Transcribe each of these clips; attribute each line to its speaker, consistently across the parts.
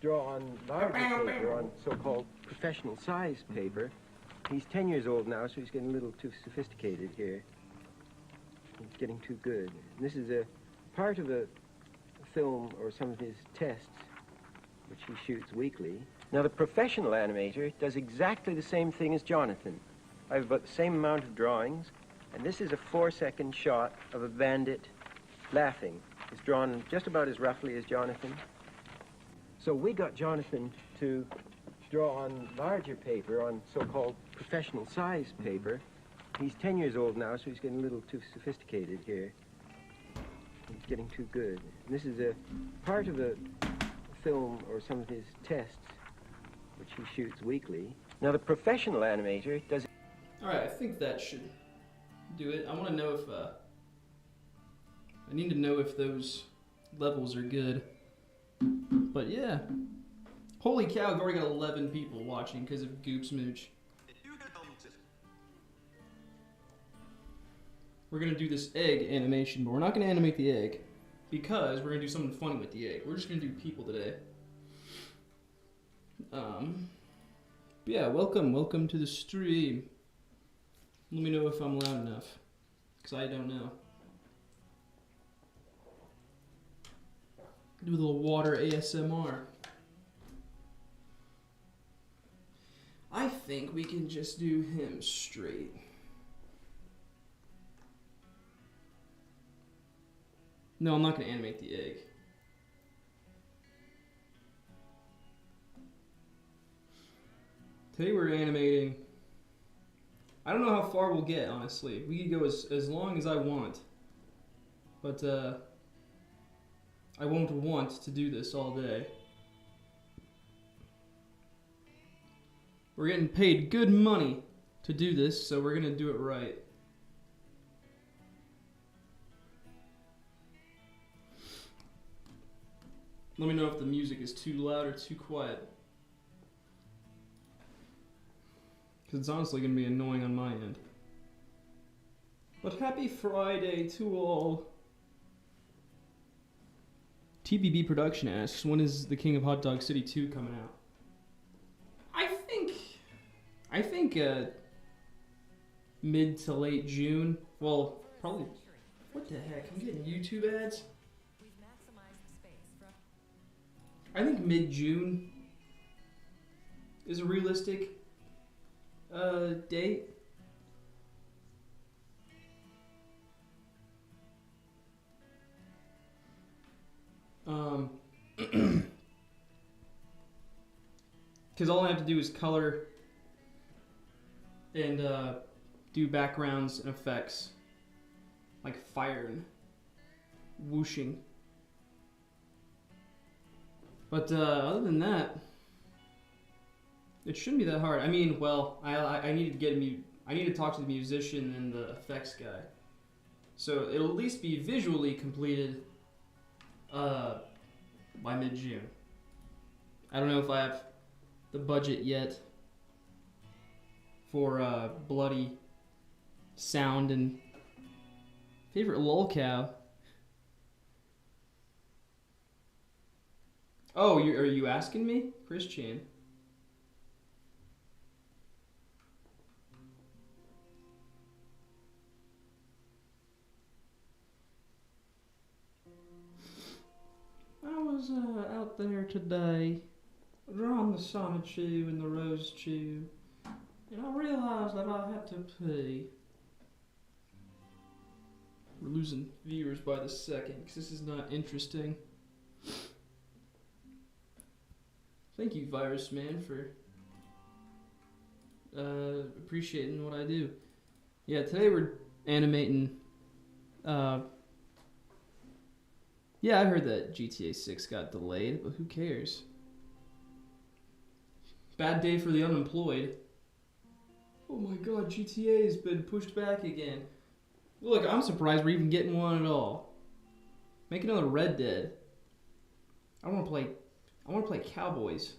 Speaker 1: draw on larger paper, on so-called professional size paper. He's 10 years old now, so he's getting a little too sophisticated here. He's getting too good. And this is a part of a film or some of his tests, which he shoots weekly. Now, the professional animator does exactly the same thing as Jonathan. I have about the same amount of drawings, and this is a 4-second shot of a bandit laughing. It's drawn just about as roughly as Jonathan. So we got Jonathan to draw on larger paper, on so-called professional size paper. He's 10 years old now, so he's getting a little too sophisticated here. He's getting too good. And this is a part of a film or some of his tests, which he shoots weekly. Now, the professional animator does...
Speaker 2: All right, I think that should do it. I want to know if, I need to know if those levels are good. But yeah. Holy cow, I've already got 11 people watching because of Goop Smooch. We're going to do this egg animation, but we're not going to animate the egg because we're going to do something funny with the egg. We're just going to do people today. Yeah, welcome to the stream. Let me know if I'm loud enough, because I don't know. Do a little water ASMR. I think we can just do him straight. No, I'm not going to animate the egg. Today we're animating. I don't know how far we'll get, honestly. We could go as long as I want. But, I won't want to do this all day. We're getting paid good money to do this, so we're gonna do it right. Let me know if the music is too loud or too quiet. Because it's honestly gonna be annoying on my end. But happy Friday to all. TBB Production asks, when is The King of Hot Dog City 2 coming out? I think mid to late June. Well, probably, what the heck, I'm getting YouTube ads? I think mid-June is a realistic date. Because all I have to do is color and do backgrounds and effects like fire and whooshing. But other than that, it shouldn't be that hard. I mean, well, I need to talk to the musician and the effects guy, so it'll at least be visually completed by mid-June. I don't know if I have the budget yet for bloody sound and favorite lolcow. Oh, are you asking me? Christian. I was out there today, drawing the Sonichu and the Rose Chew, and I realized that I had to pee. We're losing viewers by the second, because this is not interesting. Thank you, Virus Man, for appreciating what I do. Yeah, today we're animating. Yeah, I heard that GTA 6 got delayed, but who cares? Bad day for the unemployed. Oh my god, GTA has been pushed back again. Look, I'm surprised we're even getting one at all. Make another Red Dead. I want to play Cowboys.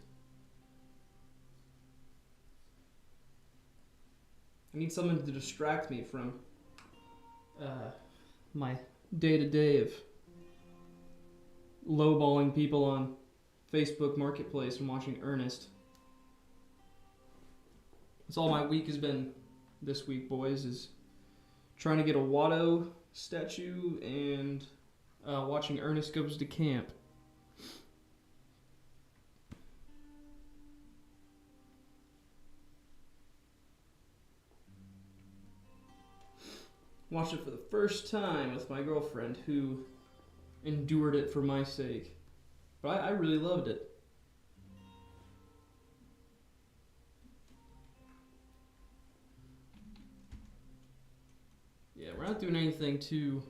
Speaker 2: I need something to distract me from my day-to-day of lowballing people on Facebook Marketplace and watching Ernest. That's all my week has been this week, boys, is trying to get a Watto statue and watching Ernest Goes to Camp. Watched it for the first time with my girlfriend, who endured it for my sake. But I really loved it. Yeah, we're not doing anything too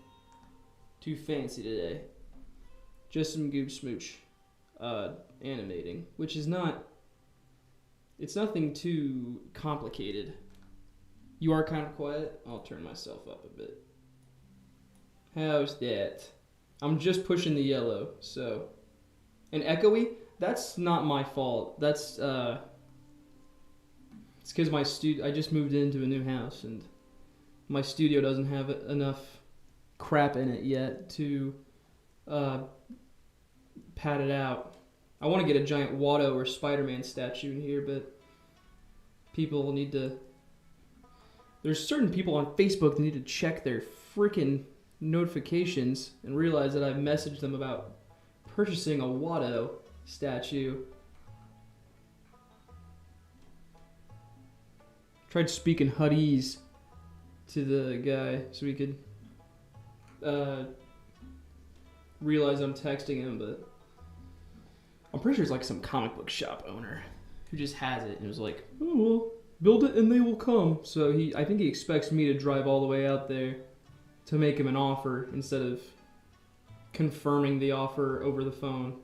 Speaker 2: fancy today. Just some Goop Smooch animating, which is it's nothing too complicated. You are kind of quiet. I'll turn myself up a bit. How's that? I'm just pushing the yellow, so. And echoey, that's not my fault. That's, it's because I just moved into a new house, and my studio doesn't have enough crap in it yet to pad it out. I want to get a giant Watto or Spider-Man statue in here, but people need to... There's certain people on Facebook that need to check their freaking notifications and realize that I messaged them about purchasing a Watto statue. Tried speaking Huttese to the guy so he could realize I'm texting him, but I'm pretty sure it's like some comic book shop owner who just has it and was like, oh, well, build it and they will come. So I think he expects me to drive all the way out there to make him an offer instead of confirming the offer over the phone.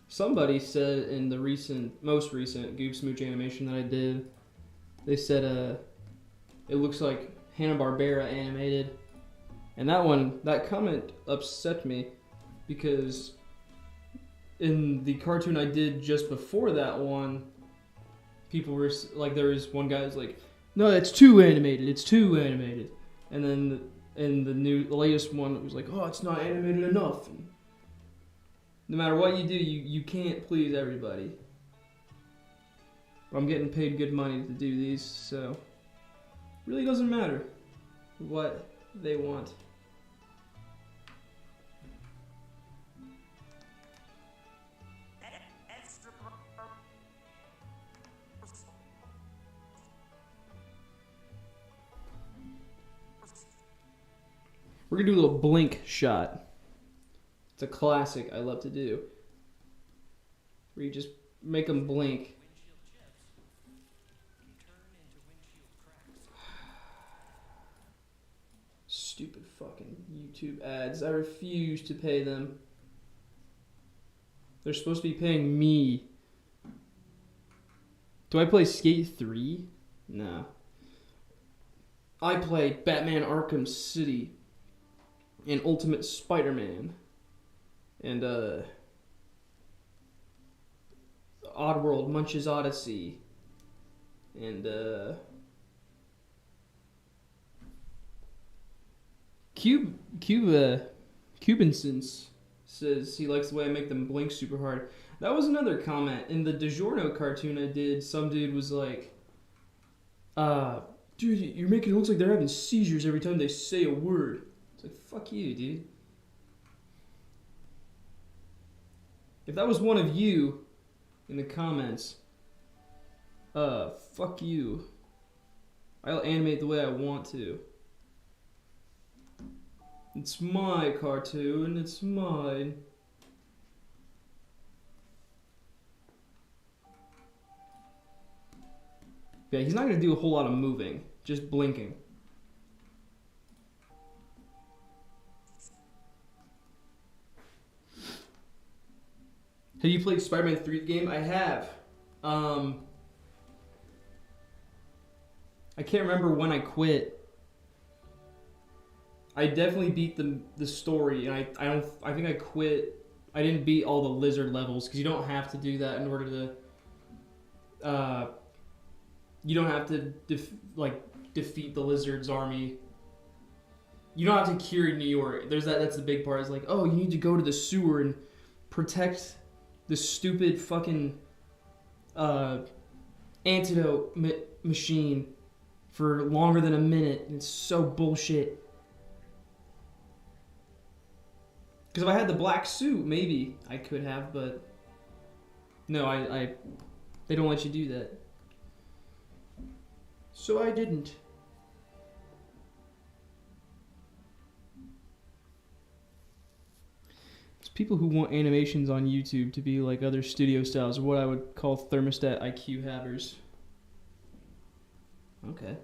Speaker 2: Somebody said in the most recent Goop Smooch animation that I did, they said it looks like Hanna-Barbera animated. And that comment upset me because in the cartoon I did just before that one, people were like, there was one guy who was like, no, it's too animated, it's too animated. And then in the latest one, it was like, oh, it's not animated enough. And no matter what you do, you can't please everybody. But I'm getting paid good money to do these, so it really doesn't matter what they want. We're gonna do a little blink shot. It's a classic I love to do. Where you just make them blink. Stupid fucking YouTube ads. I refuse to pay them. They're supposed to be paying me. Do I play Skate 3? No. I play Batman Arkham City and Ultimate Spider-Man and Oddworld, Munch's Odyssey, and Cubinsons says he likes the way I make them blink super hard. That was another comment. In the DiGiorno cartoon I did, some dude was like, dude, you're making it look like they're having seizures every time they say a word. It's like, fuck you, dude. If that was one of you in the comments, fuck you. I'll animate the way I want to. It's my cartoon, it's mine. Yeah, he's not going to do a whole lot of moving, just blinking. Have you played Spider-Man 3 game? I have. I can't remember when I quit. I definitely beat the story, and I think I quit. I didn't beat all the lizard levels because you don't have to do that in order to You don't have to defeat the Lizard's army. You don't have to cure New York. That's the big part. It's like, oh, you need to go to the sewer and protect the stupid fucking antidote machine for longer than a minute. It's so bullshit. Because if I had the black suit, maybe I could have, but no, they don't let you do that. So I didn't. It's people who want animations on YouTube to be like other studio styles, or what I would call thermostat IQ havers. Okay.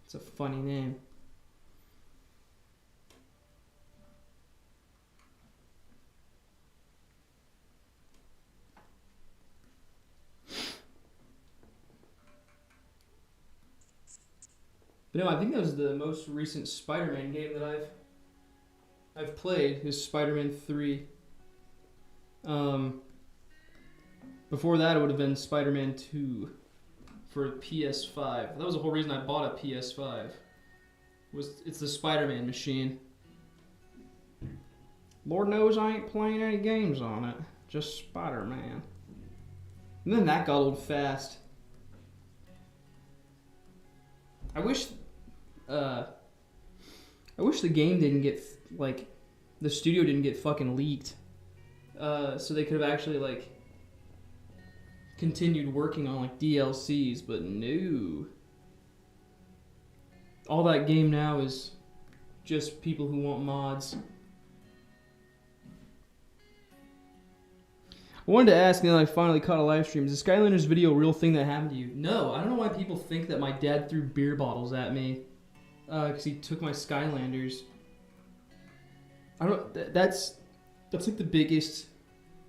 Speaker 2: It's a funny name. But no, I think that was the most recent Spider-Man game that I've played, is Spider-Man 3. Before that, it would have been Spider-Man 2 for PS5. That was the whole reason I bought a PS5. It's the Spider-Man machine. Lord knows I ain't playing any games on it. Just Spider-Man. And then that got old fast. I wish the game didn't get, like, the studio didn't get fucking leaked. So they could have actually, like, continued working on, like, DLCs, but no. All that game now is just people who want mods. I wanted to ask, now that I finally caught a live stream, is the Skylanders video a real thing that happened to you? No, I don't know why people think that my dad threw beer bottles at me. Because he took my Skylanders. That's like the biggest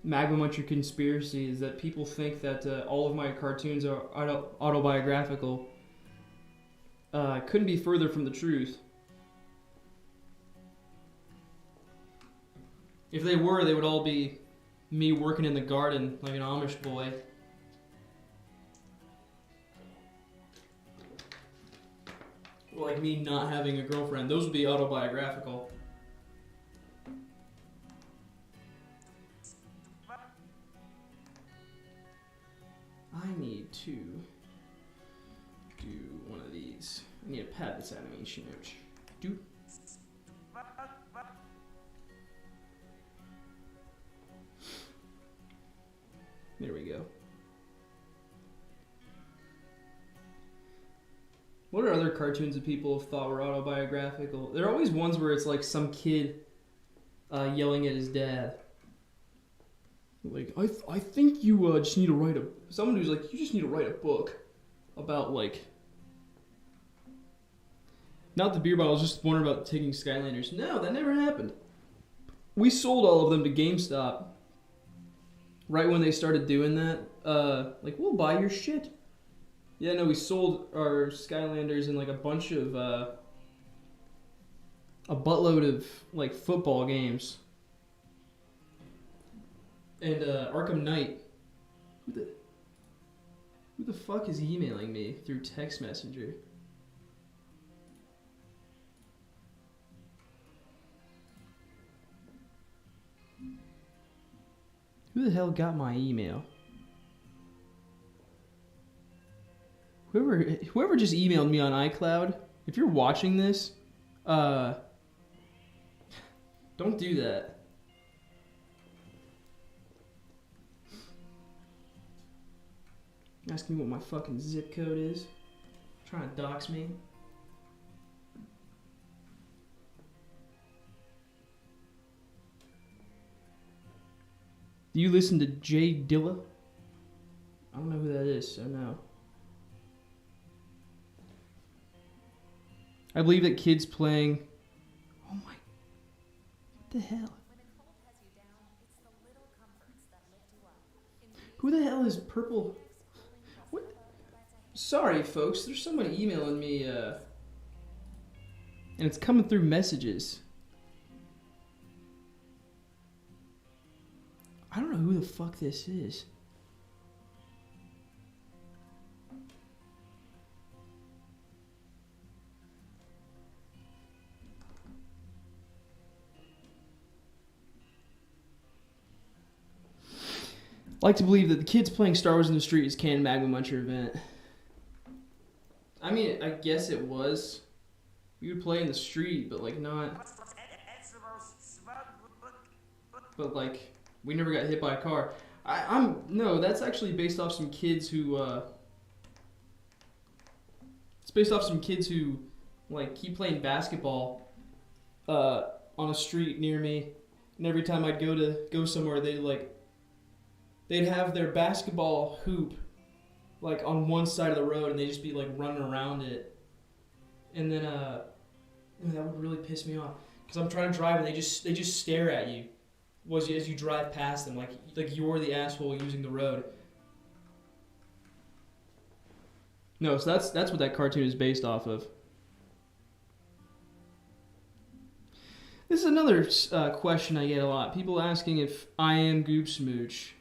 Speaker 2: Magma Muncher conspiracy, is that people think that all of my cartoons are autobiographical. Couldn't be further from the truth. If they were, they would all be me working in the garden like an Amish boy. Or like me not having a girlfriend. Those would be autobiographical. I need to do one of these. I need to pad this animation image. Dude. There we go. What are other cartoons that people have thought were autobiographical? There are always ones where it's like some kid yelling at his dad. Like, I think you just need to write someone who's like, you just need to write a book about, like, not the beer bottles, just one about taking Skylanders. No, that never happened. We sold all of them to GameStop right when they started doing that. Like, we'll buy your shit. Yeah, no, we sold our Skylanders in like a bunch of, a buttload of like football games. And Arkham Knight. Who the fuck is emailing me through text messenger? Who the hell got my email? Whoever just emailed me on iCloud, if you're watching this, don't do that. Ask me what my fucking zip code is. Trying to dox me. Do you listen to Jay Dilla? I don't know who that is, so no. I believe that kids playing... Oh my... What the hell? Who the hell is Purple... What? Sorry, folks. There's somebody emailing me, and it's coming through messages. I don't know who who the fuck this is. I like to believe that the kids playing Star Wars in the Street is Canon Magma Muncher event. I mean, I guess it was. We would play in the street, but like not. But like, we never got hit by a car. No, that's actually based off some kids who. It's based off some kids who, like, keep playing basketball, on a street near me, and every time I'd go somewhere, they'd have their basketball hoop, like, on one side of the road, and they'd just be, like, running around it. And then, that would really piss me off. Because I'm trying to drive, and they just stare at you as you drive past them, like you're the asshole using the road. No, so that's what that cartoon is based off of. This is another question I get a lot. People asking if I am Goop Smooch.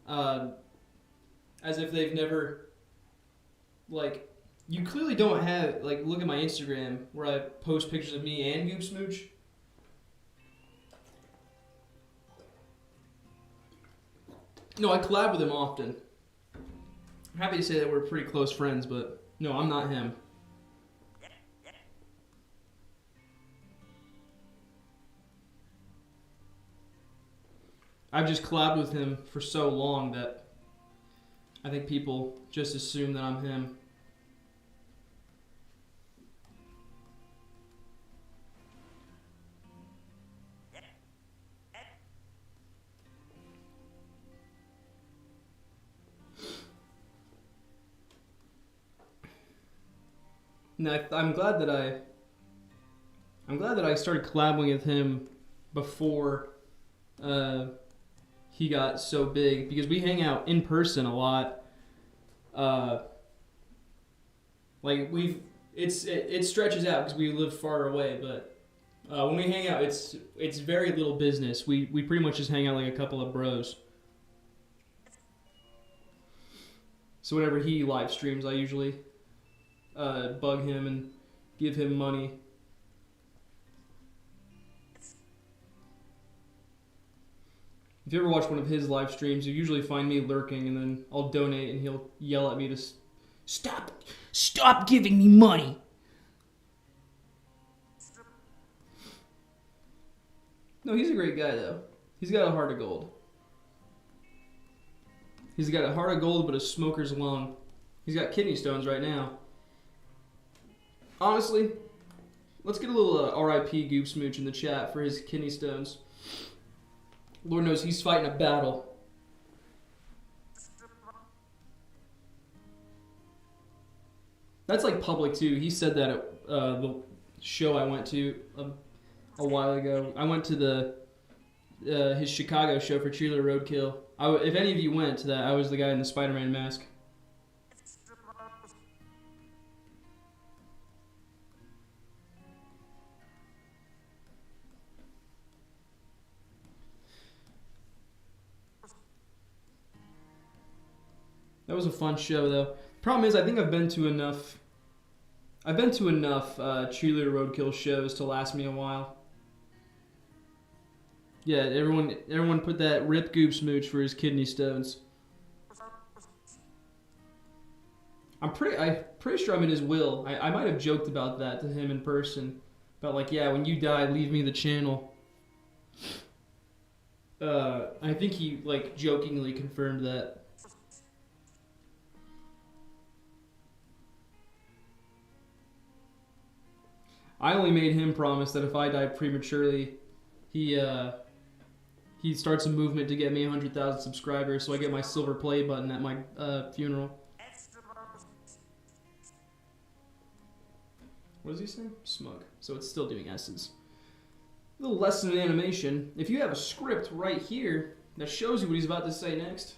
Speaker 2: As if they've never, like, you clearly don't have, like, look at my Instagram where I post pictures of me and Goop Smooch. No, I collab with him often. I'm happy to say that we're pretty close friends, but no, I'm not him. I've just collabed with him for so long that I think people just assume that I'm him. No, I'm glad that I started collabing with him before he got so big, because we hang out in person a lot. It stretches out because we live far away, but when we hang out, it's very little business. We pretty much just hang out like a couple of bros. So whenever he live streams, I usually bug him and give him money. If you ever watch one of his live streams, you usually find me lurking, and then I'll donate, and he'll yell at me to stop giving me money. No, he's a great guy, though. He's got a heart of gold. He's got a heart of gold, but a smoker's lung. He's got kidney stones right now. Honestly, let's get a little R.I.P. Goop Smooch in the chat for his kidney stones. Lord knows he's fighting a battle. That's like public too. He said that at the show I went to a while ago. I went to his Chicago show for Cheerleader Roadkill. If any of you went to that, I was the guy in the Spider-Man mask. That was a fun show, though. Problem is, I think I've been to enough Cheerleader Roadkill shows to last me a while. Yeah, everyone put that rip Goop Smooch for his kidney stones. I'm pretty sure I'm in his will. I might have joked about that to him in person. About like, yeah, when you die, leave me the channel. I think he like jokingly confirmed that. I only made him promise that if I die prematurely, he starts a movement to get me 100,000 subscribers, so I get my silver play button at my funeral. What does he say? Smug. So it's still doing S's. A little lesson in animation. If you have a script right here that shows you what he's about to say next,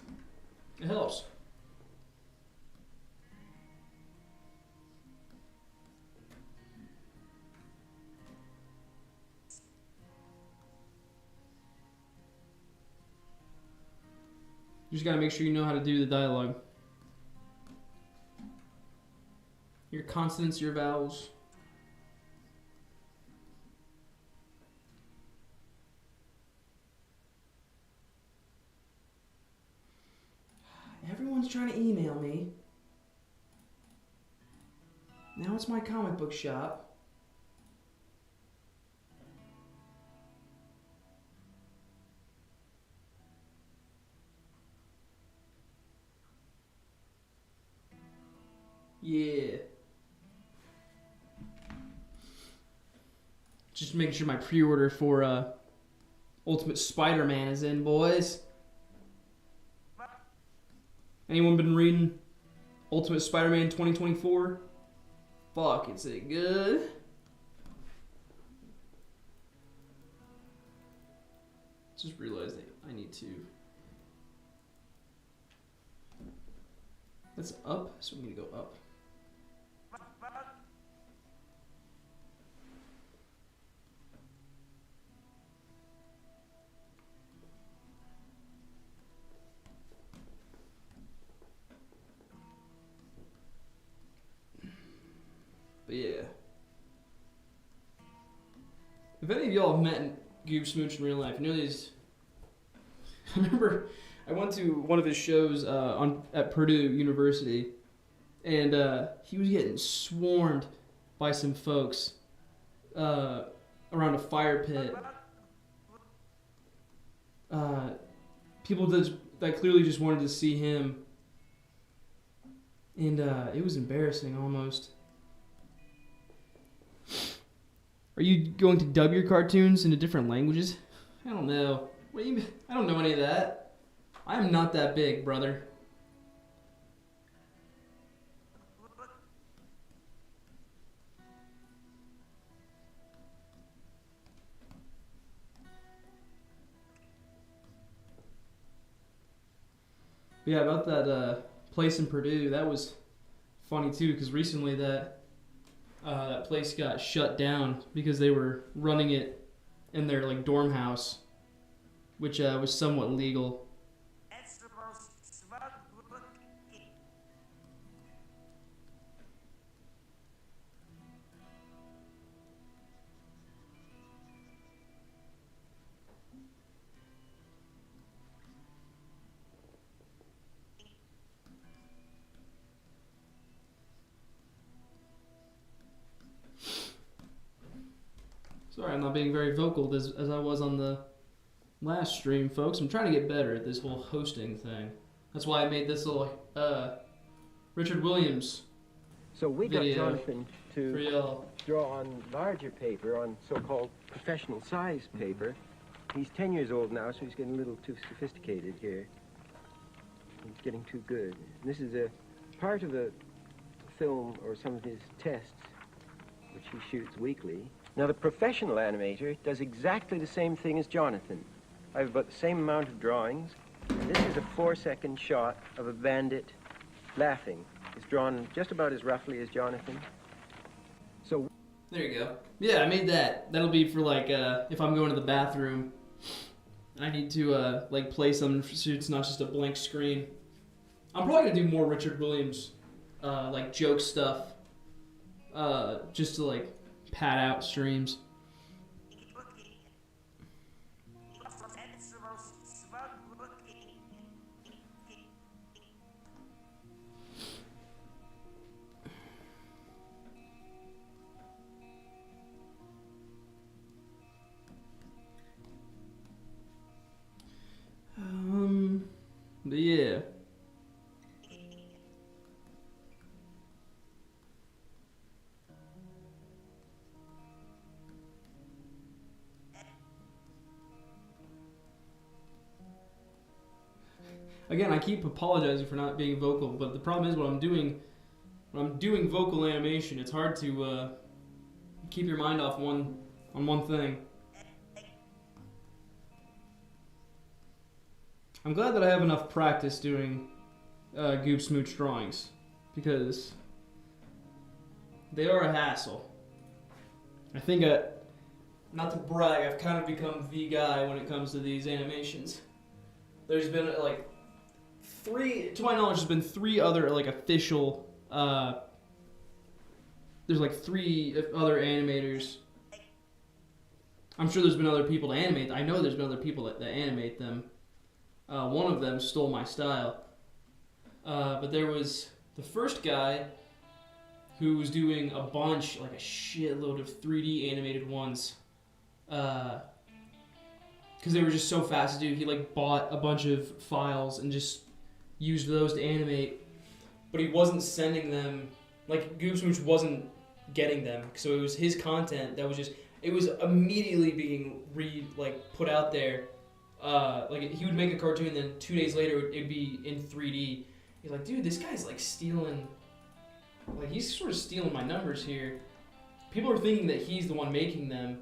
Speaker 2: it helps. You just gotta make sure you know how to do the dialogue. Your consonants, your vowels. Everyone's trying to email me. Now it's my comic book shop. Yeah. Just making sure my pre-order for Ultimate Spider-Man is in, boys. Anyone been reading Ultimate Spider-Man 2024? Fuck, is it good? Just realized that I need to. That's up, so we need to go up. But yeah. If any of y'all have met Goop Smooch in real life, you know these. I remember I went to one of his shows at Purdue University, and he was getting swarmed by some folks around a fire pit. People that clearly just wanted to see him, and it was embarrassing almost. Are you going to dub your cartoons into different languages? I don't know. What do you mean? I don't know any of that. I am not that big, brother. But yeah, about that place in Purdue, that was funny too, because recently that place got shut down because they were running it in their like dorm house, which was somewhat illegal. Sorry, I'm not being very vocal as I was on the last stream, folks. I'm trying to get better at this whole hosting thing. That's why I made this little Richard Williams
Speaker 1: So we got Jonathan
Speaker 2: for
Speaker 1: to
Speaker 2: y'all.
Speaker 1: draw on larger paper, on so-called professional size paper. He's 10 years old now, so he's getting a little too sophisticated here. He's getting too good. This is a part of a film or some of his tests, which he shoots weekly. Now, the professional animator does exactly the same thing as Jonathan. I have about the same amount of drawings. And this is a 4-second shot of a bandit laughing. It's drawn just about as roughly as Jonathan. So
Speaker 2: There you go. Yeah, I made that. That'll be for like if I'm going to the bathroom and I need to like play something so it's not just a blank screen. I'm probably gonna do more Richard Williams like joke stuff just to like pad out streams. But yeah. Again, I keep apologizing for not being vocal, but the problem is when I'm doing vocal animation, it's hard to keep your mind off on one thing. I'm glad that I have enough practice doing Goop Smooch drawings, because they are a hassle. I think, not to brag, I've kind of become the guy when it comes to these animations. There's been like to my knowledge, there's been 3 other like official. There's like 3 other animators. I'm sure there's been other people to animate. I know there's been other people that animate them. One of them stole my style. But there was the first guy who was doing a bunch, like a shitload of 3D animated ones. Because they were just so fast to do. He like bought a bunch of files and just used those to animate. But he wasn't sending them, like Goop Smooch wasn't getting them. So it was his content that was just, it was immediately being put out there. Like he would make a cartoon, then 2 days later it'd be in 3D. He's like, dude, this guy's like stealing, like he's sort of stealing my numbers here. People are thinking that he's the one making them.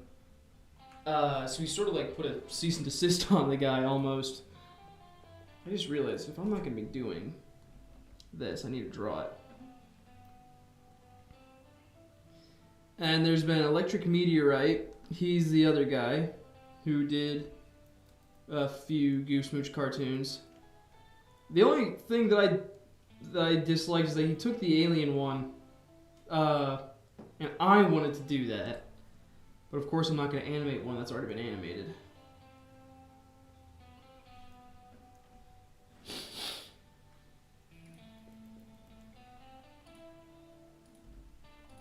Speaker 2: So he sort of like put a cease and desist on the guy almost. I just realized if I'm not gonna be doing this, I need to draw it. And there's been Electric Meteorite. He's the other guy who did a few Goop Smooch cartoons. The only thing that I disliked is that he took the alien one, and I wanted to do that. But of course I'm not going to animate one that's already been animated.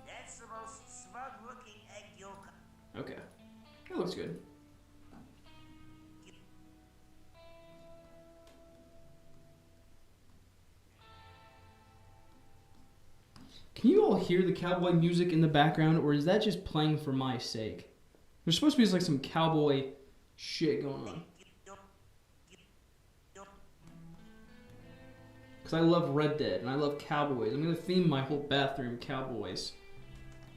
Speaker 3: That's the most smug-looking egg yolk.
Speaker 2: Okay. That looks good. Can you all hear the cowboy music in the background, or is that just playing for my sake? There's supposed to be like some cowboy shit going on. Because I love Red Dead, and I love cowboys. I'm going to theme my whole bathroom cowboys,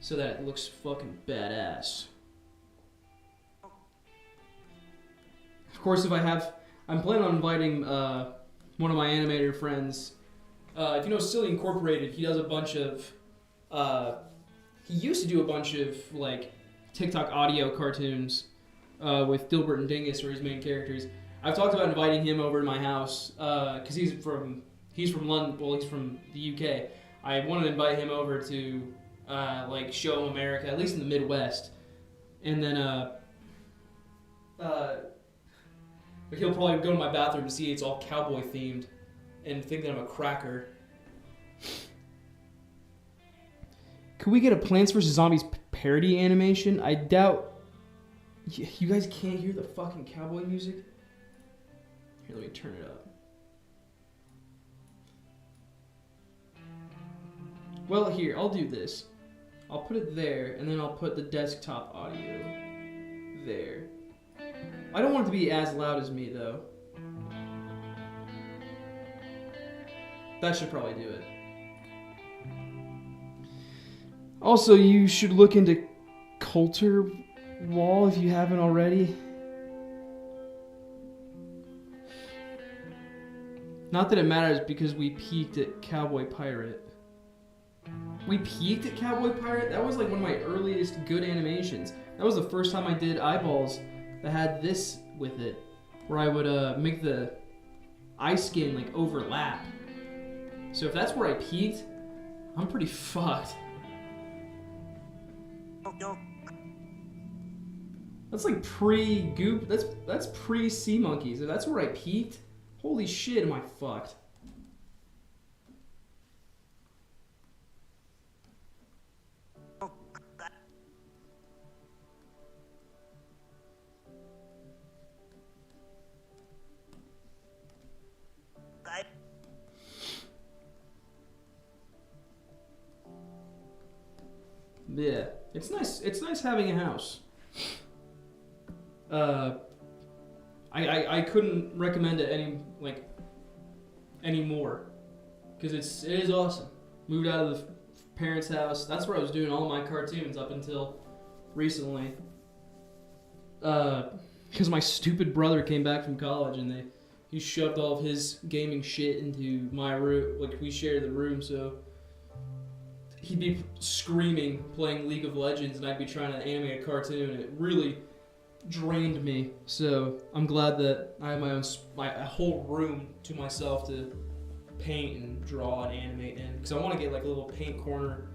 Speaker 2: so that it looks fucking badass. Of course, I'm planning on inviting one of my animator friends. If you know Silly Incorporated, he does a bunch of, he used to do a bunch of, like, TikTok audio cartoons with Dilbert and Dingus were his main characters. I've talked about inviting him over to my house, because he's from London, well, he's from the UK. I wanted to invite him over to, like, show him America, at least in the Midwest. And then, but he'll probably go to my bathroom to see it's all cowboy themed and think that I'm a cracker. Could we get a Plants vs. Zombies parody animation? I doubt... You guys can't hear the fucking cowboy music? Here, let me turn it up. Well, here, I'll do this. I'll put it there, and then I'll put the desktop audio there. I don't want it to be as loud as me, though. That should probably do it. Also, you should look into Coulter Wall if you haven't already. Not that it matters because we peaked at Cowboy Pirate. We peaked at Cowboy Pirate? That was like one of my earliest good animations. That was the first time I did eyeballs that had this with it, where I would make the eye skin like overlap. So if that's where I peaked, I'm pretty fucked. That's like pre-Goop, that's pre-Sea Monkeys. If that's where I peaked, holy shit, am I fucked. Yeah, it's nice. It's nice having a house. I couldn't recommend it any more, because it is awesome. Moved out of the parents' house. That's where I was doing all my cartoons up until recently. Because my stupid brother came back from college and he shoved all of his gaming shit into my room. Like, we shared the room, so he'd be screaming, playing League of Legends, and I'd be trying to animate a cartoon, and it really drained me. So I'm glad that I have a whole room to myself to paint and draw and animate in, because I want to get like a little paint corner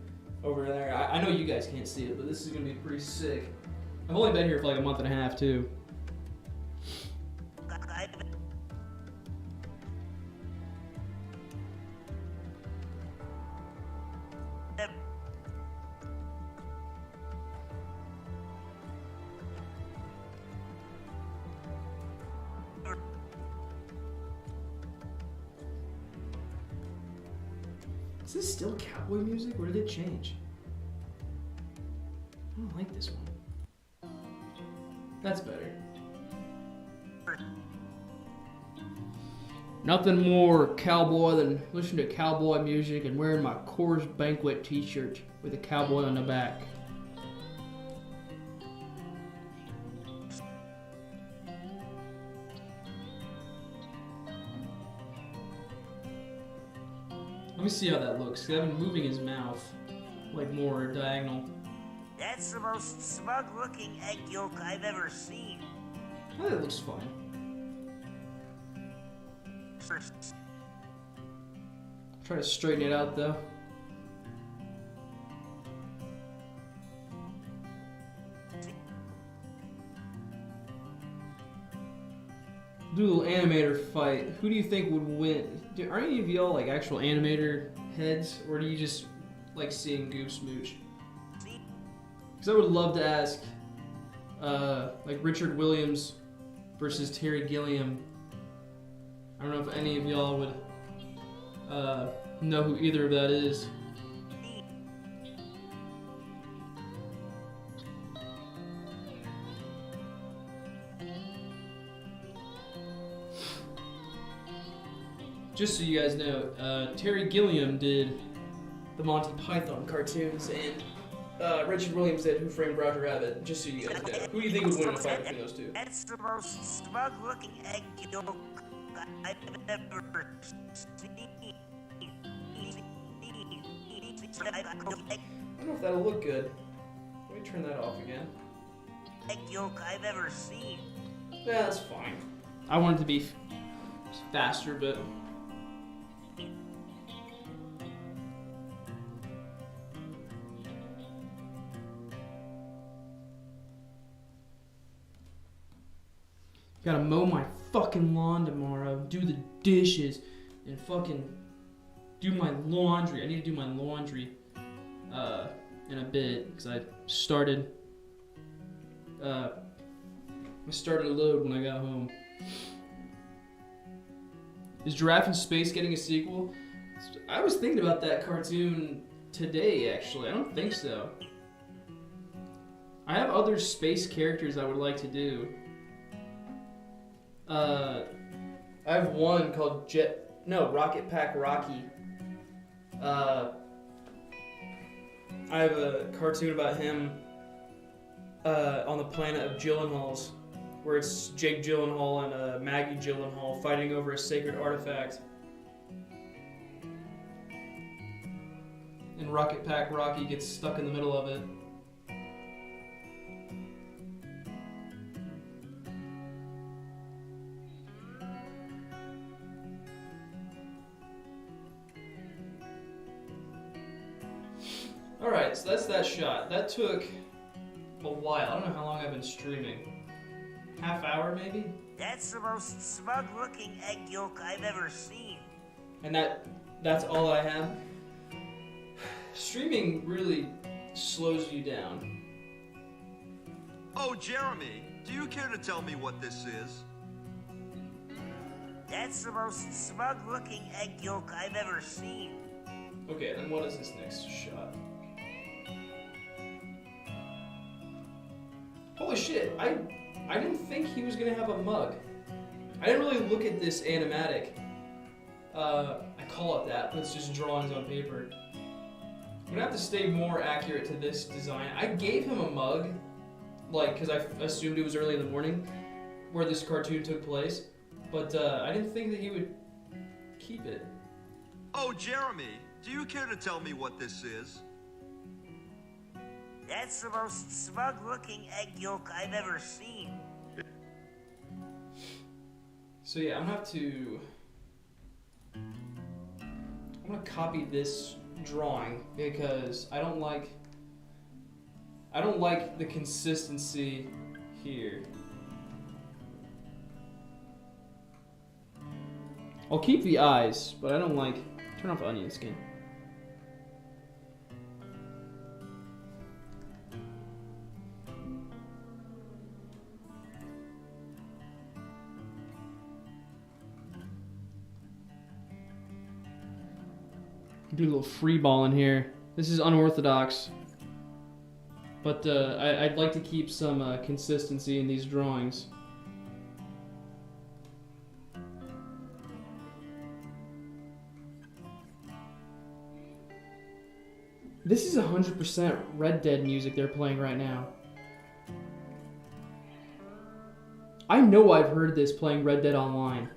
Speaker 2: over there. I know you guys can't see it, but this is gonna be pretty sick. I've only been here for like a month and a half too. Is this still cowboy music, or did it change? I don't like this one. That's better. Nothing more cowboy than listening to cowboy music and wearing my Coors Banquet t-shirt with a cowboy on the back. Let me see how that looks. I've been moving his mouth like more diagonal.
Speaker 3: That's the most smug-looking egg yolk I've ever seen.
Speaker 2: I think it looks fine. Try to straighten it out though. Do a little animator fight. Who do you think would win? Are any of y'all like actual animator heads, or do you just like seeing Goop Smooch? Because I would love to ask, like Richard Williams versus Terry Gilliam. I don't know if any of y'all would know who either of that is. Just so you guys know, Terry Gilliam did the Monty Python cartoons, and Richard Williams did Who Framed Roger Rabbit. Just so you guys know, who do you think would win in a fight between those two?
Speaker 3: That's the most smug-looking egg yolk I've ever seen.
Speaker 2: I don't know if that'll look good. Let me turn that off again.
Speaker 3: Egg yolk I've ever seen.
Speaker 2: Yeah, that's fine. I want it to be faster, but... Gotta mow my fucking lawn tomorrow, do the dishes, and fucking do my laundry. I need to do my laundry in a bit, because I started a load when I got home. Is Giraffe in Space getting a sequel? I was thinking about that cartoon today, actually. I don't think so. I have other space characters I would like to do. I have one called Rocket Pack Rocky. I have a cartoon about him on the planet of Gyllenhaals, where it's Jake Gyllenhaal and Maggie Gyllenhaal fighting over a sacred artifact. And Rocket Pack Rocky gets stuck in the middle of it. Alright, so that's that shot. That took a while. I don't know how long I've been streaming. Half hour, maybe?
Speaker 3: That's the most smug-looking egg yolk I've ever seen.
Speaker 2: And that's all I have? Streaming really slows you down.
Speaker 4: Oh, Jeremy, do you care to tell me what this is?
Speaker 3: That's the most smug-looking egg yolk I've ever seen.
Speaker 2: Okay, then what is this next shot? Holy shit, I didn't think he was gonna have a mug. I didn't really look at this animatic. I call it that, but it's just drawings on paper. I'm gonna have to stay more accurate to this design. I gave him a mug, like, because I assumed it was early in the morning, where this cartoon took place, but I didn't think that he would keep it.
Speaker 4: Oh, Jeremy, do you care to tell me what this is?
Speaker 3: That's the most smug-looking egg yolk I've ever seen.
Speaker 2: So yeah, I'm gonna have to I'm gonna copy this drawing because I don't like the consistency here. I'll keep the eyes, but I don't like... Turn off onion skin. Do a little free ball in here. This is unorthodox, but I'd like to keep some consistency in these drawings. This is 100% Red Dead music they're playing right now. I know I've heard this playing Red Dead Online.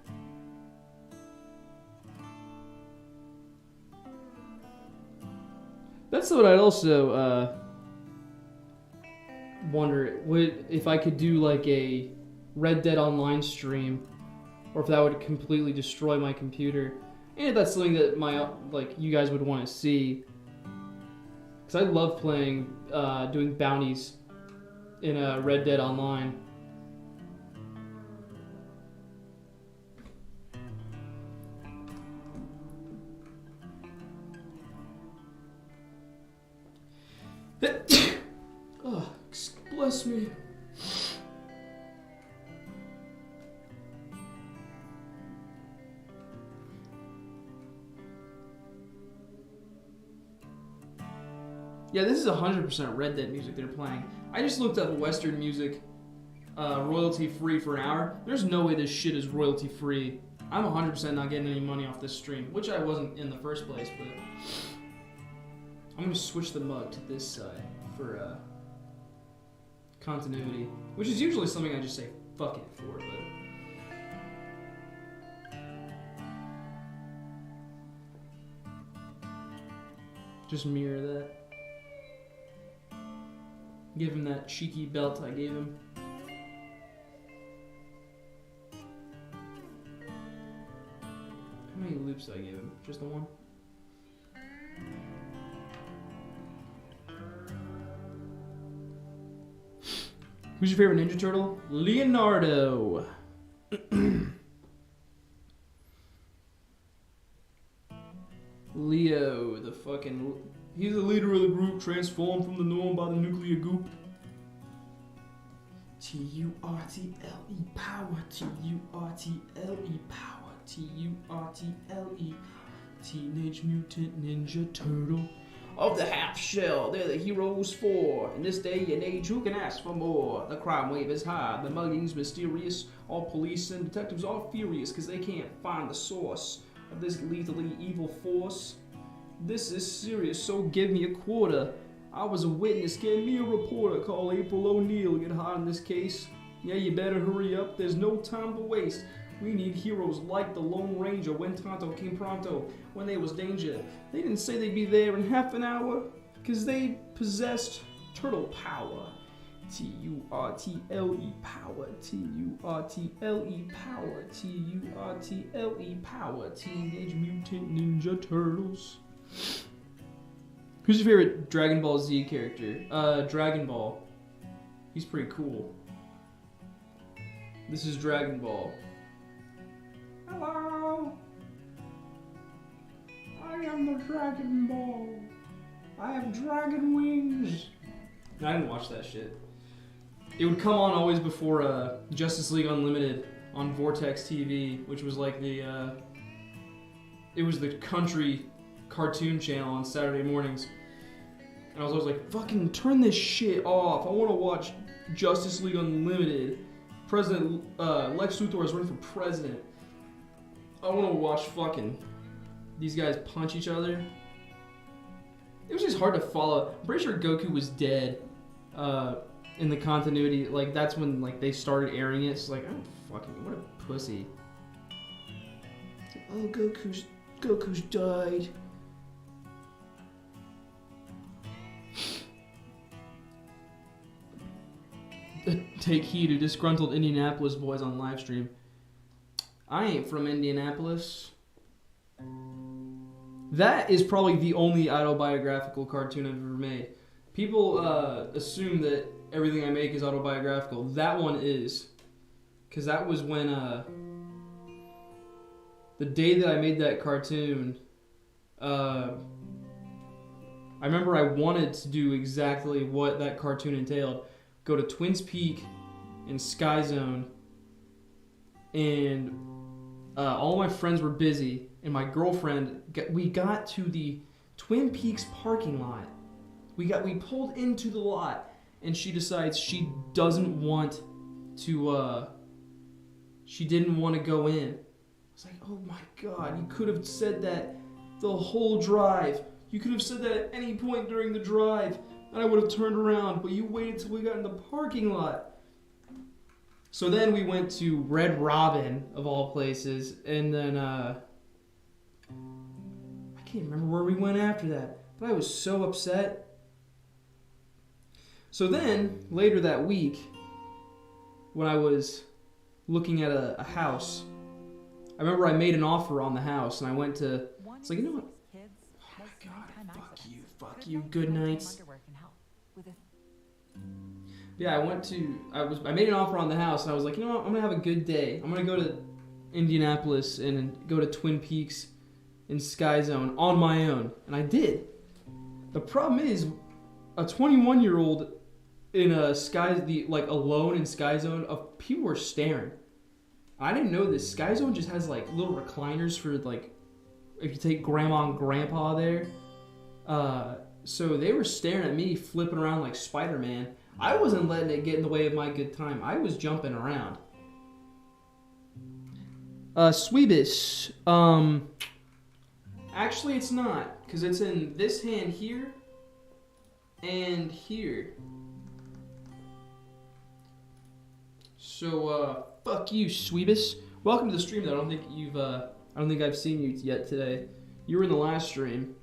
Speaker 2: That's what I'd also wonder if I could do like a Red Dead Online stream, or if that would completely destroy my computer, and if that's something that you guys would want to see, because I love playing doing bounties in Red Dead Online. Oh, bless me. Yeah, this is 100% Red Dead music they're playing. I just looked up Western music, royalty-free for an hour. There's no way this shit is royalty-free. I'm 100% not getting any money off this stream, which I wasn't in the first place, but... I'm going to switch the mug to this side for continuity, which is usually something I just say fuck it for, but... Just mirror that. Give him that cheeky belt I gave him. How many loops did I give him? Just the one? Who's your favorite Ninja Turtle? Leonardo. Leo, the fucking... He's the leader of the group, transformed from the norm by the nuclear goop. T-U-R-T-L-E power, T-U-R-T-L-E power, T-U-R-T-L-E. Teenage Mutant Ninja Turtle. Of the half shell, they're the heroes for. In this day and age, who can ask for more? The crime wave is high, the mugging's mysterious. All police and detectives are furious because they can't find the source of this lethally evil force. This is serious, so give me a quarter. I was a witness, get me a reporter. Call April O'Neil, get hot in this case. Yeah, you better hurry up, there's no time to waste. We need heroes like the Lone Ranger when Tonto came pronto, when there was danger. They didn't say they'd be there in half an hour, because they possessed turtle power. T-U-R-T-L-E power, T-U-R-T-L-E power, T-U-R-T-L-E power, Teenage Mutant Ninja Turtles. Who's your favorite Dragon Ball Z character? Dragon Ball. He's pretty cool. This is Dragon Ball. Hello! I am the Dragon Ball. I have dragon wings. I didn't watch that shit. It would come on always before Justice League Unlimited on Vortex TV, which was like the it was the country cartoon channel on Saturday mornings. And I was always like, fucking turn this shit off. I want to watch Justice League Unlimited. President Lex Luthor is running for president. I want to watch fucking these guys punch each other. It was just hard to follow. I'm pretty sure Goku was dead in the continuity. Like, that's when like they started airing it. It's like, oh, fucking, what a pussy. Oh, Goku's died. Take heed to disgruntled Indianapolis boys on live stream. I ain't from Indianapolis. That is probably the only autobiographical cartoon I've ever made. People assume that everything I make is autobiographical. That one is. Because that was when, the day that I made that cartoon, I remember I wanted to do exactly what that cartoon entailed. Go to Twins Peak and Sky Zone, and all my friends were busy, and my girlfriend, we got to the Twin Peaks parking lot. We pulled into the lot, and she decides she doesn't want to, she didn't want to go in. I was like, oh my God, you could have said that the whole drive. You could have said that at any point during the drive, and I would have turned around, but you waited till we got in the parking lot. So then we went to Red Robin, of all places, and then, I can't remember where we went after that, but I was so upset. So then, later that week, when I was looking at a house, I remember I made an offer on the house, and I went to, it's like, you know what? Oh my God, fuck you, good nights. Yeah, I made an offer on the house, and I was like, you know what, I'm gonna have a good day. I'm gonna go to Indianapolis and go to Twin Peaks and Sky Zone on my own, and I did. The problem is, a 21-year-old in alone in Sky Zone, people were staring. I didn't know this. Sky Zone just has like little recliners for like, if you take grandma and grandpa there. So they were staring at me flipping around like Spider-Man. I wasn't letting it get in the way of my good time. I was jumping around. Sweebus. Actually it's not, because it's in this hand here and here. So, fuck you, Sweebus. Welcome to the stream, though. I don't think I've seen you yet today. You were in the last stream.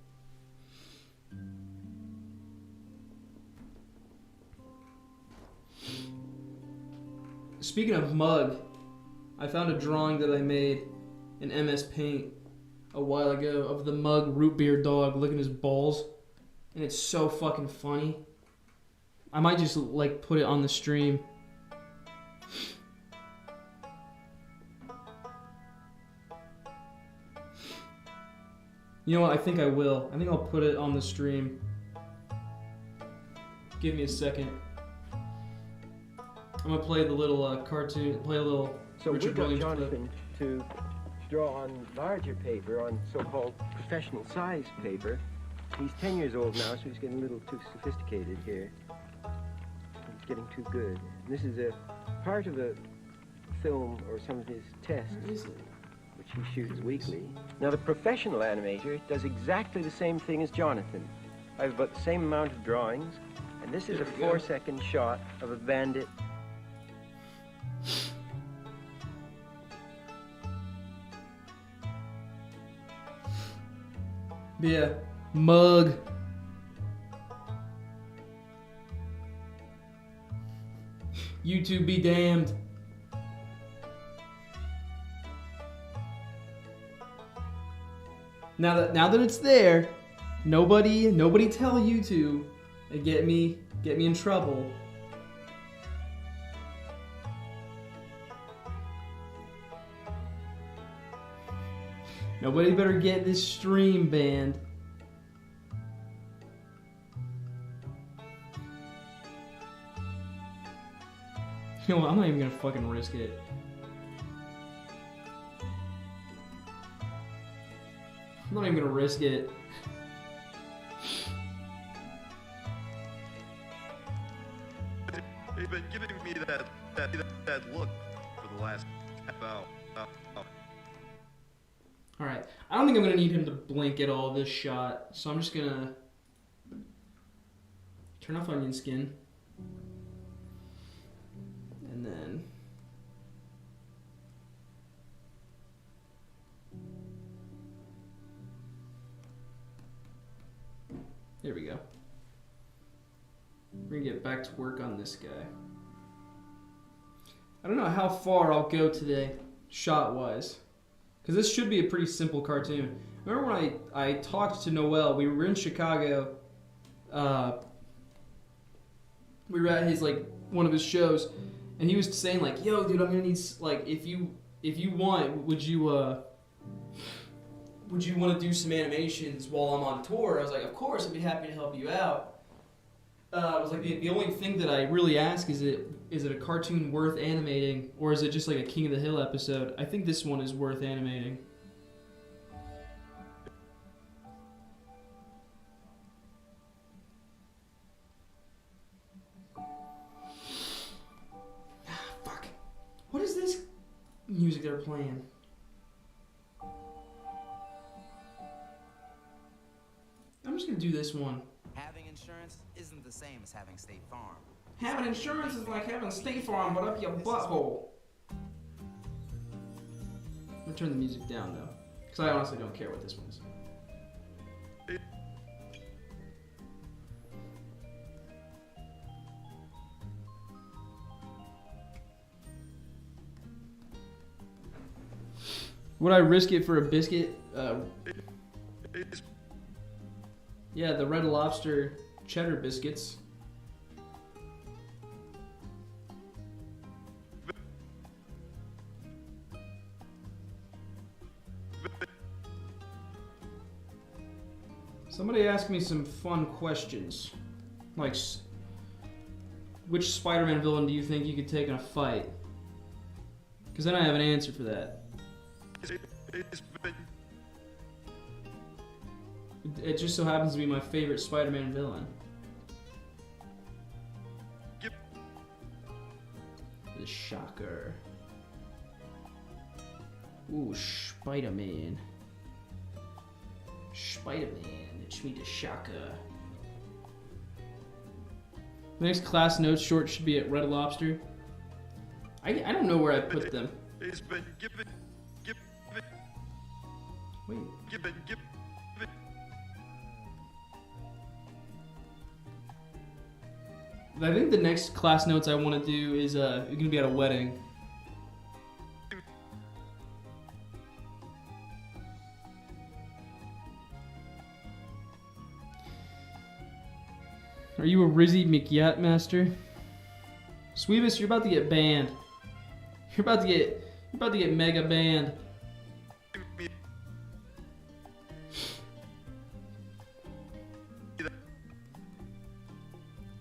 Speaker 2: Speaking of mug, I found a drawing that I made in MS Paint a while ago of the mug root beer dog licking his balls, and it's so fucking funny. I might just like put it on the stream. You know what? I think I will. I think I'll put it on the stream. Give me a second. I'm gonna play the little cartoon. Play a little.
Speaker 1: So we
Speaker 2: Richard
Speaker 1: got
Speaker 2: Williams
Speaker 1: Jonathan to draw on larger paper, on so-called professional size paper. He's 10 years old now, so he's getting a little too sophisticated here. He's getting too good. And this is a part of a film or some of his tests, which he shoots weekly. Now, the professional animator does exactly the same thing as Jonathan. I have about the same amount of drawings, and this is a 4-second shot of a bandit.
Speaker 2: Yeah, mug. YouTube be damned. Now that it's there, nobody tell YouTube and get me in trouble. Nobody better get this stream banned. You know what? I'm not even gonna fucking risk it. I'm not even gonna risk it.
Speaker 4: You've been giving me that look for the last half hour.
Speaker 2: Alright, I don't think I'm gonna need him to blink at all this shot, so I'm just gonna turn off onion skin. And then there we go. We're gonna get back to work on this guy. I don't know how far I'll go today, shot-wise. Because this should be a pretty simple cartoon. Remember when I talked to Noel? We were in Chicago. We were at his one of his shows, and he was saying "Yo, dude, I'm gonna need if you want, would you want to do some animations while I'm on tour?" I was like, "Of course, I'd be happy to help you out." I was like, the only thing that I really ask is it a cartoon worth animating, or is it just like a King of the Hill episode? I think this one is worth animating. Fuck. What is this music they're playing? I'm just gonna do this one.
Speaker 5: Having insurance isn't the same as having State Farm.
Speaker 2: Having insurance is like having State Farm, but up your butthole. I'm gonna turn the music down though, because I honestly don't care what this one is. Would I risk it for a biscuit? Yeah, the Red Lobster cheddar biscuits. Somebody asked me some fun questions. Like, which Spider-Man villain do you think you could take in a fight? Because then I have an answer for that. It just so happens to be my favorite Spider-Man villain. The Shocker. Ooh, Spider-Man. Spider-Man, it's me, the Shocker. The next class notes short should be at Red Lobster. I don't know where I put them. Wait. I think the next class notes I want to do is going to be at a wedding. Are you a Rizzy McYat master? Sweevis, you're about to get banned. You're about to get mega banned.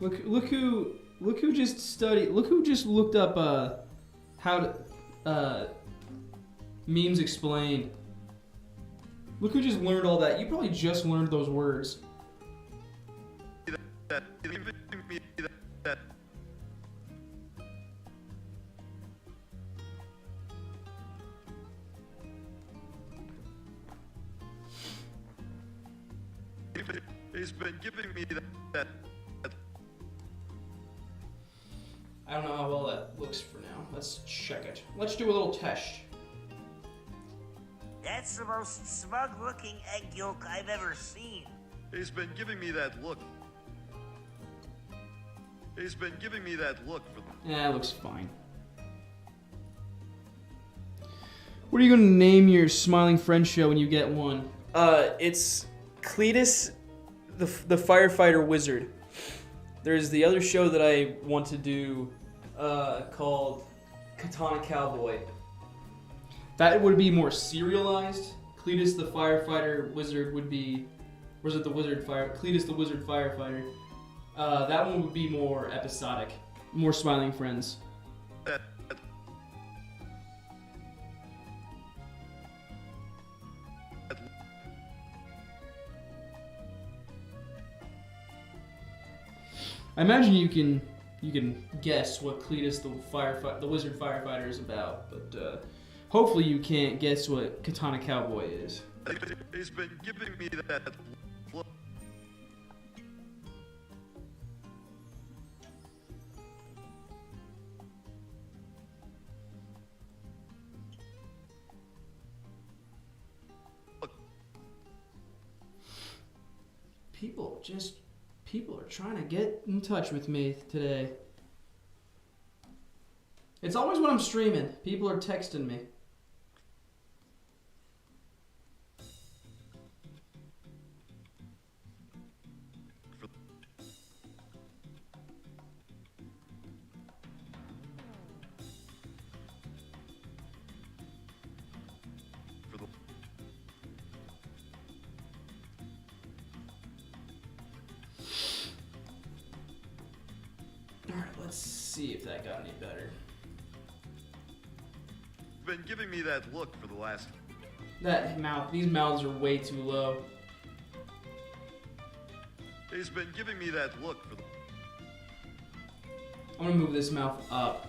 Speaker 2: Look who just studied. Look who just looked up how to memes explained. Look who just learned all that. You probably just learned those words.
Speaker 4: He's been giving me that.
Speaker 2: I don't know how well that looks for now. Let's check it. Let's do a little test.
Speaker 3: That's the most smug-looking egg yolk I've ever seen.
Speaker 4: He's been giving me that look. He's been giving me that look for them.
Speaker 2: Yeah, it looks fine. What are you going to name your Smiling Friend show when you get one? It's Cletus the Firefighter Wizard. There's the other show that I want to do called Katana Cowboy. That would be more serialized. Cletus the Firefighter Wizard would be... Or is it the Wizard Fire... Cletus the Wizard Firefighter. That one would be more episodic. More Smiling Friends. I imagine you can guess what Cletus the Wizard Firefighter is about, but hopefully you can't guess what Katana Cowboy is.
Speaker 4: He's been giving me that look.
Speaker 2: People are trying to get in touch with me today. It's always when I'm streaming. People are texting me. see if that got any better.
Speaker 4: Been giving me that look for the last...
Speaker 2: That mouth, these mouths are way too low.
Speaker 4: He's been giving me that look for the...
Speaker 2: I'm gonna move this mouth up.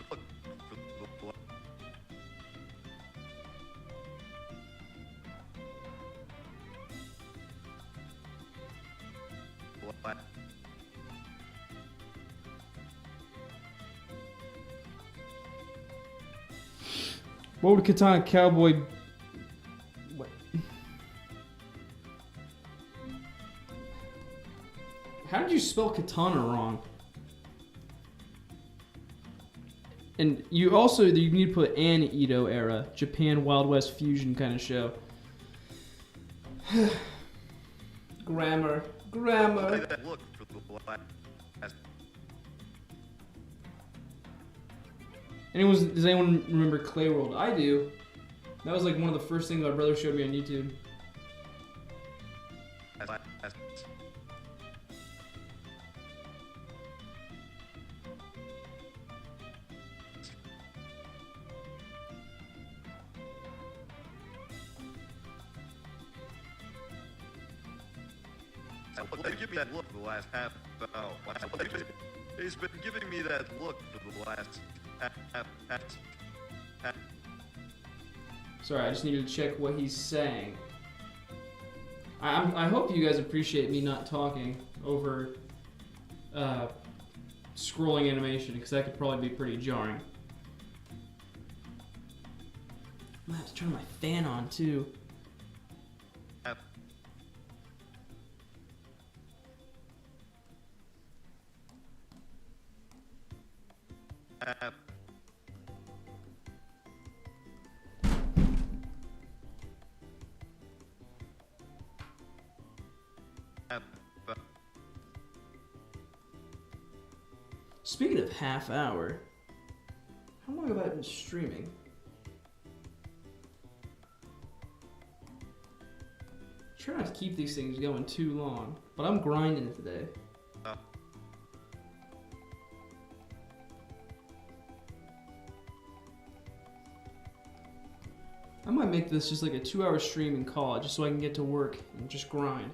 Speaker 4: Look for the...
Speaker 2: What would Katana Cowboy... What? How did you spell katana wrong? And you also, you need to put an Edo era, Japan Wild West fusion kind of show. Grammar.
Speaker 4: That look for the last...
Speaker 2: Does anyone remember Clay World? I do. That was like one of the first things my brother showed me on YouTube.
Speaker 4: Give me that look for the last half hour. He's been giving me that look for the last half.
Speaker 2: Sorry, I just needed to check what he's saying. I hope you guys appreciate me not talking over scrolling animation, because that could probably be pretty jarring. I'm gonna have to turn my fan on too. Speaking of half hour, how long have I been streaming? Try not to keep these things going too long, but I'm grinding it today. I might make this just like a 2-hour stream and call it, just so I can get to work and just grind.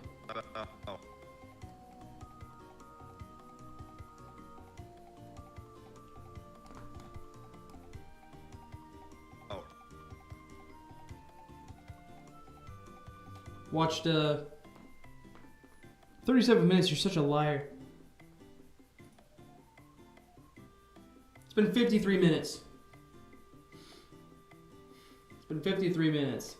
Speaker 2: Watched 37 minutes, you're such a liar. It's been 53 minutes. It's been 53 minutes.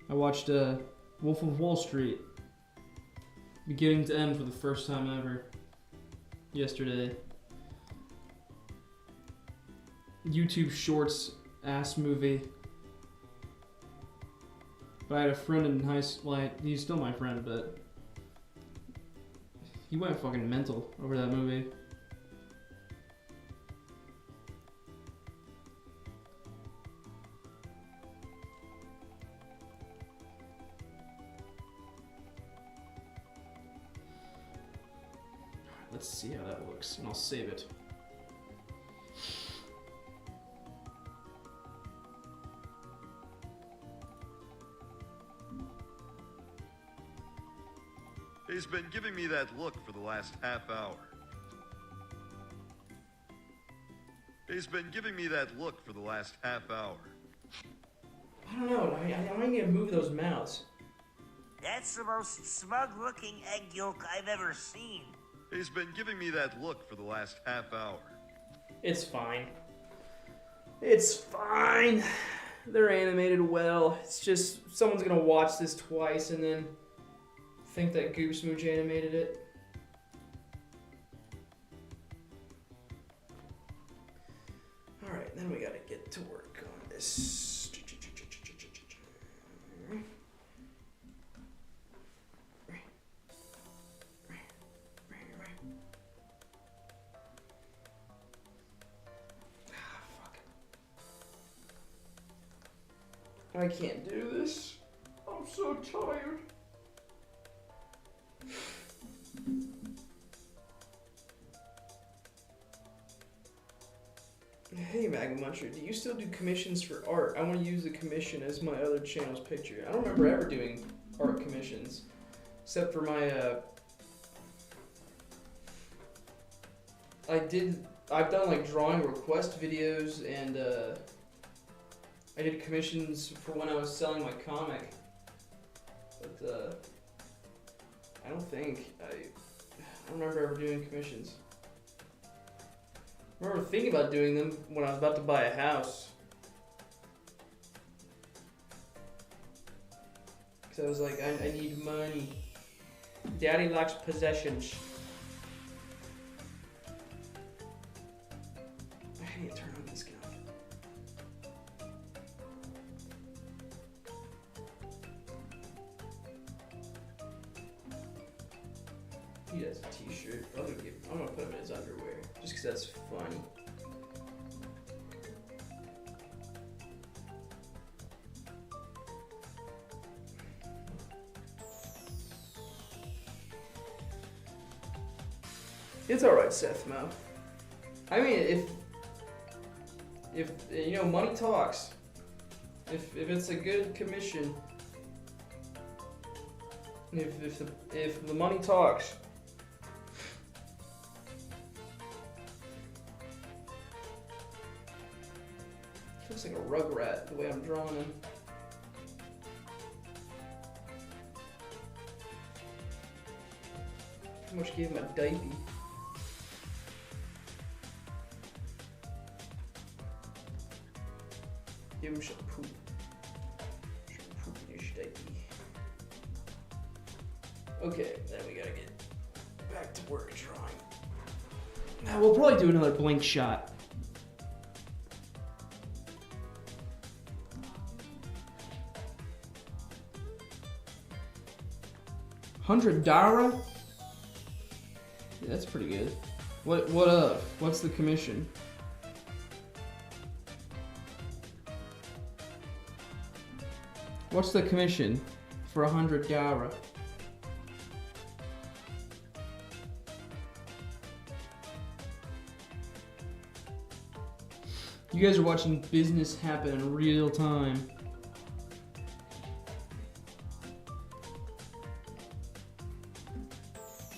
Speaker 2: I watched Wolf of Wall Street, beginning to end for the first time ever. Yesterday. YouTube Shorts ass movie. But I had a friend in high school, like, he's still my friend, but he went fucking mental over that movie. Let's see how that looks, and I'll save it.
Speaker 4: He's been giving me that look for the last half hour. He's been giving me that look for the last half hour.
Speaker 2: I don't know, I need to move those mouths.
Speaker 3: That's the most smug-looking egg yolk I've ever seen.
Speaker 4: He's been giving me that look for the last half hour.
Speaker 2: It's fine. It's fine. They're animated well. It's just someone's gonna watch this twice and then think that Goop Smooch animated it. Alright, then we gotta get to work on this. I can't do this. I'm so tired. Hey Magma Muncher, do you still do commissions for art? I want to use the commission as my other channel's picture. I don't remember ever doing art commissions. Except for my, I've done like drawing request videos and I did commissions for when I was selling my comic. But I don't remember ever doing commissions. I remember thinking about doing them when I was about to buy a house. Because I was like, I need money. Daddy likes possessions. I need to turn on this gun. He has a t-shirt. I'm gonna put him in his underwear. Just because that's funny. It's alright, Seth Mo. I mean, if you know, money talks. If it's a good commission, if the money talks. Looks like a rugrat the way I'm drawing him. Pretty much gave him a diaper. Give him some poop. Some poop in his diaper. Okay, then we gotta get back to work drawing. Now we'll probably do another blank shot. $100? Yeah, that's pretty good. What's the commission? What's the commission for $100? You guys are watching business happen in real time.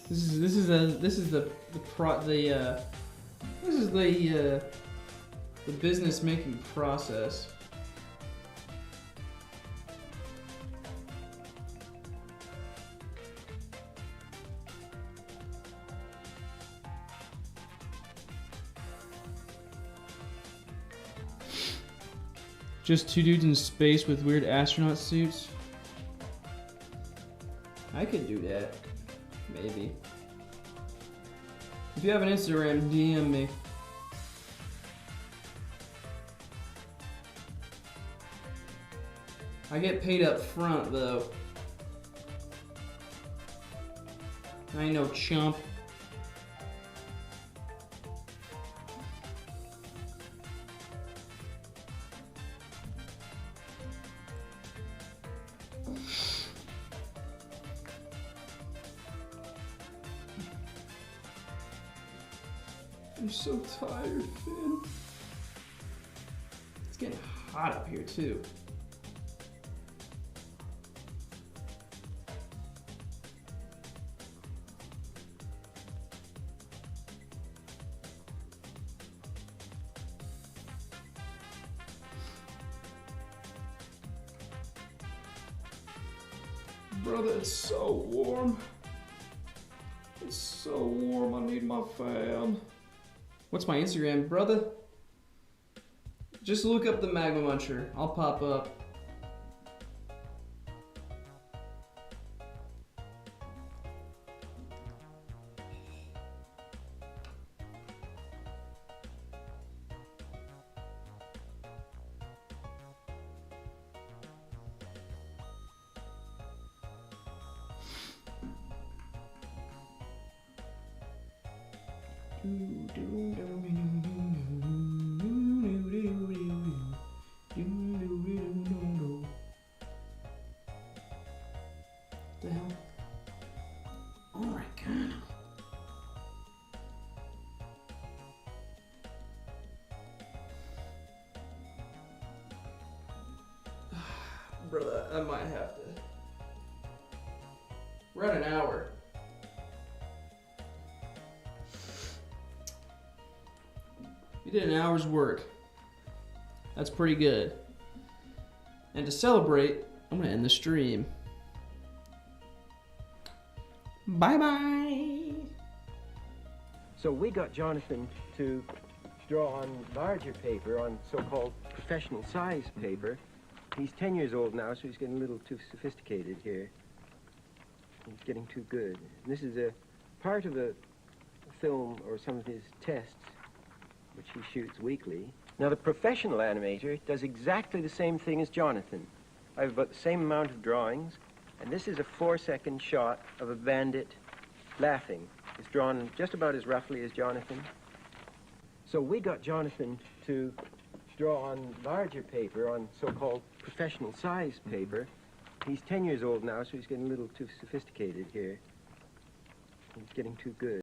Speaker 2: This is the business making process. Just two dudes in space with weird astronaut suits. I could do that. Maybe. If you have an Instagram, DM me. I get paid up front though. I ain't no chump. I'm so tired, Finn. It's getting hot up here too. Brother, it's so warm. It's so warm, I need my fan. What's my Instagram, brother? Just look up the Magma Muncher. I'll pop up. for that. I might have to. We're at an hour. We did an hour's work. That's pretty good. And to celebrate, I'm gonna end the stream. Bye-bye.
Speaker 1: So we got Jonathan to draw on larger paper, on so-called professional size paper. He's 10 years old now, so he's getting a little too sophisticated here. He's getting too good. And this is a part of a film or some of his tests, which he shoots weekly. Now, the professional animator does exactly the same thing as Jonathan. I have about the same amount of drawings, and this is a 4-second shot of a bandit laughing. It's drawn just about as roughly as Jonathan. So we got Jonathan to draw on larger paper, on so-called professional size paper. He's 10 years old now, so he's getting a little too sophisticated here. He's getting too good.